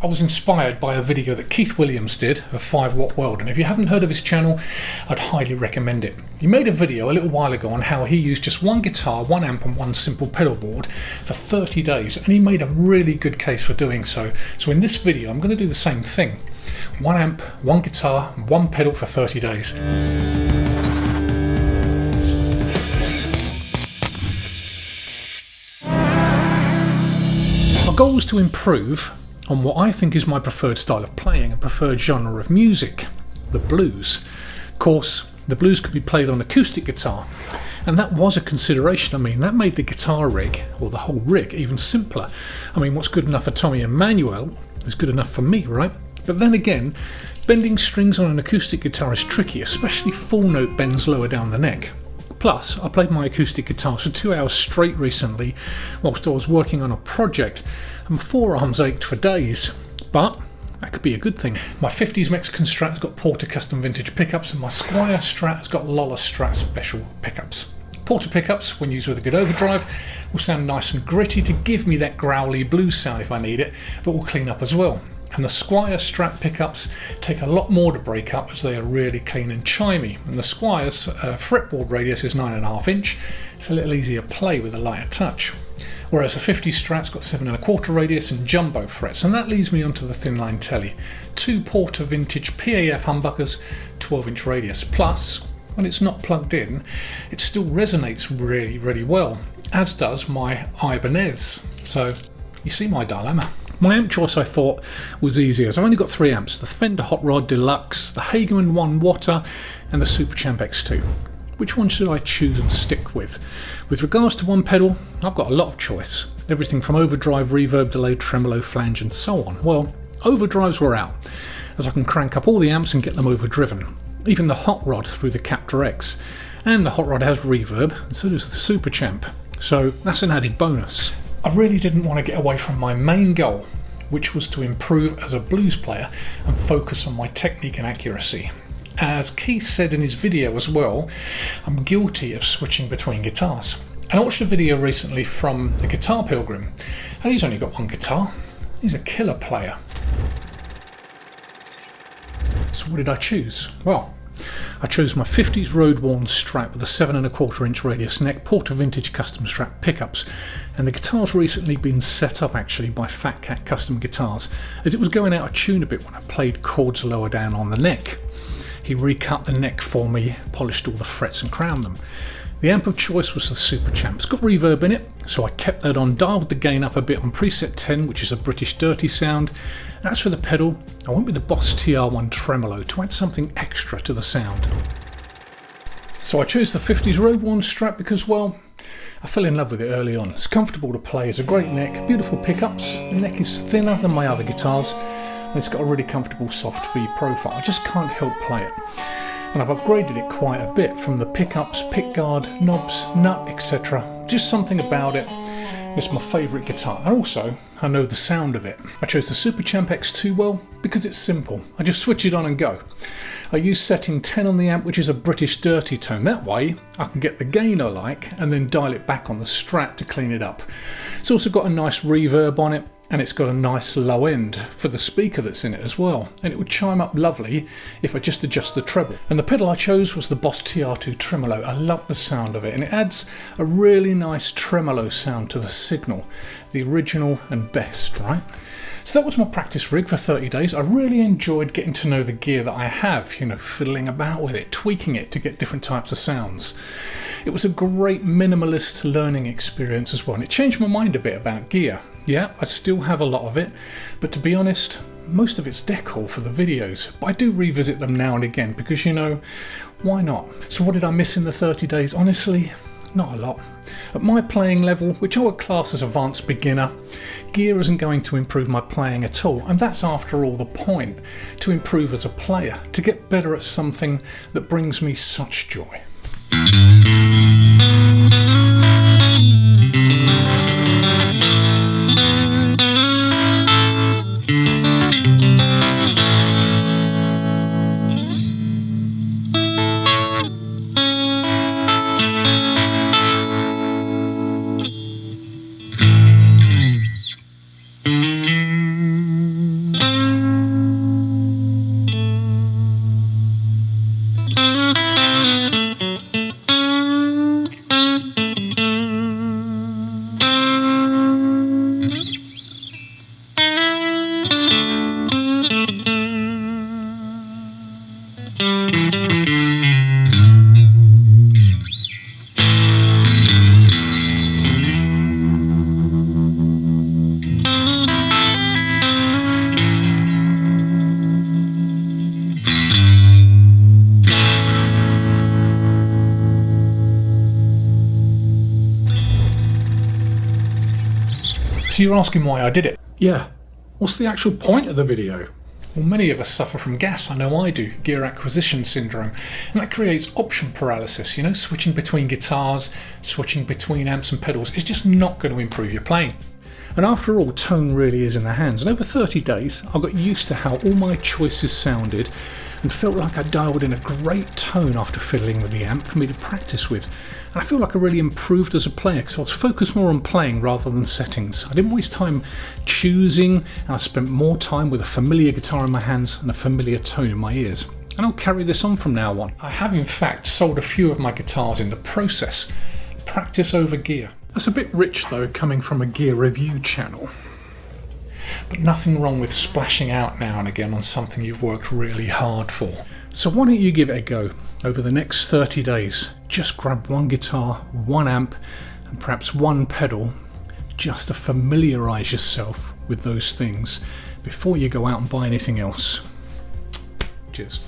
I was inspired by a video that Keith Williams did of 5 Watt World, and if you haven't heard of his channel, I'd highly recommend it. He made a video a little while ago on how he used just one guitar, one amp and one simple pedal board for 30 days, and he made a really good case for doing so. So in this video I'm going to do the same thing. One amp, one guitar, and one pedal for 30 days. My goal was to improve on what I think is my preferred style of playing and preferred genre of music, the blues. Of course, the blues could be played on acoustic guitar, and that was a consideration. I mean, that made the guitar rig, or the whole rig, even simpler. I mean, what's good enough for Tommy Emmanuel is good enough for me, right? But then again, bending strings on an acoustic guitar is tricky, especially full note bends lower down the neck. Plus, I played my acoustic guitars for 2 hours straight recently whilst I was working on a project, and my forearms ached for days. But that could be a good thing. My 50s Mexican Strat's got Porter custom vintage pickups, and my Squier Strat has got Lola Strat special pickups. Porter pickups, when used with a good overdrive, will sound nice and gritty to give me that growly blues sound if I need it, but will clean up as well. And the Squier Strat pickups take a lot more to break up, as they are really clean and chimey. And the Squier's fretboard radius is 9.5 inch. It's a little easier play with a lighter touch. Whereas the 50 Strat's got 7.25 radius and jumbo frets, and that leads me onto the Thinline Telly. 2 Porter vintage PAF humbuckers, 12-inch radius. Plus, when it's not plugged in, it still resonates really well, as does my Ibanez. So you see my dilemma. My amp choice, I thought, was easier. So I've only got 3 amps: the Fender Hot Rod Deluxe, the Hageman 1 Watter, and the Superchamp X2. Which one should I choose and stick with? With regards to one pedal, I've got a lot of choice. Everything from overdrive, reverb, delay, tremolo, flange, and so on. Well, overdrives were out, as I can crank up all the amps and get them overdriven. Even the Hot Rod through the Captor X. And the Hot Rod has reverb, and so does the Superchamp. So that's an added bonus. I really didn't want to get away from my main goal, which was to improve as a blues player and focus on my technique and accuracy. As Keith said in his video as well, I'm guilty of switching between guitars. And I watched a video recently from the Guitar Pilgrim, and he's only got one guitar. He's a killer player. So what did I choose? Well, I chose my 50s road-worn Strat with a 7.25 inch radius neck, Porter vintage custom Strat pickups, and the guitar's recently been set up actually by Fat Cat Custom Guitars, as it was going out of tune a bit when I played chords lower down on the neck. He recut the neck for me, polished all the frets and crowned them. The amp of choice was the Superchamp. It's got reverb in it, so I kept that on, dialed the gain up a bit on preset 10, which is a British dirty sound. And as for the pedal, I went with the Boss TR1 Tremolo to add something extra to the sound. So I chose the 50s road-worn Strat because, well, I fell in love with it early on. It's comfortable to play, it's a great neck, beautiful pickups, the neck is thinner than my other guitars, and it's got a really comfortable soft V profile. I just can't help play it. And I've upgraded it quite a bit, from the pickups, pickguard, knobs, nut, etc. Just something about it. It's my favourite guitar, and also I know the sound of it. I chose the Superchamp X2, well, because it's simple. I just switch it on and go. I use setting 10 on the amp, which is a British dirty tone. That way I can get the gain I like and then dial it back on the Strat to clean it up. It's also got a nice reverb on it, and it's got a nice low end for the speaker that's in it as well, and it would chime up lovely if I just adjust the treble. And the pedal I chose was the Boss TR2 Tremolo. I love the sound of it, and it adds a really nice tremolo sound to the signal, the original and best, right? So that was my practice rig for 30 days. I really enjoyed getting to know the gear that I have, fiddling about with it, tweaking it to get different types of sounds. It was a great minimalist learning experience as well, and it changed my mind a bit about gear. Yeah, I still have a lot of it, but to be honest, most of it's decor for the videos, but I do revisit them now and again because, why not? So what did I miss in the 30 days? Honestly, not a lot. At my playing level, which I would class as advanced beginner, gear isn't going to improve my playing at all, and that's after all the point, to improve as a player, to get better at something that brings me such joy. So you're asking why I did it? Yeah. What's the actual point of the video? Well, many of us suffer from GAS, I know I do, gear acquisition syndrome, and that creates option paralysis, switching between guitars, switching between amps and pedals is just not going to improve your playing. And after all, tone really is in the hands, and over 30 days I got used to how all my choices sounded and felt like I dialed in a great tone after fiddling with the amp for me to practice with. And I feel like I really improved as a player because I was focused more on playing rather than settings. I didn't waste time choosing, and I spent more time with a familiar guitar in my hands and a familiar tone in my ears. And I'll carry this on from now on. I have in fact sold a few of my guitars in the process. Practice over gear. That's a bit rich though, coming from a gear review channel. But nothing wrong with splashing out now and again on something you've worked really hard for. So why don't you give it a go over the next 30 days? Just grab one guitar, one amp, and perhaps one pedal, just to familiarise yourself with those things before you go out and buy anything else. Cheers.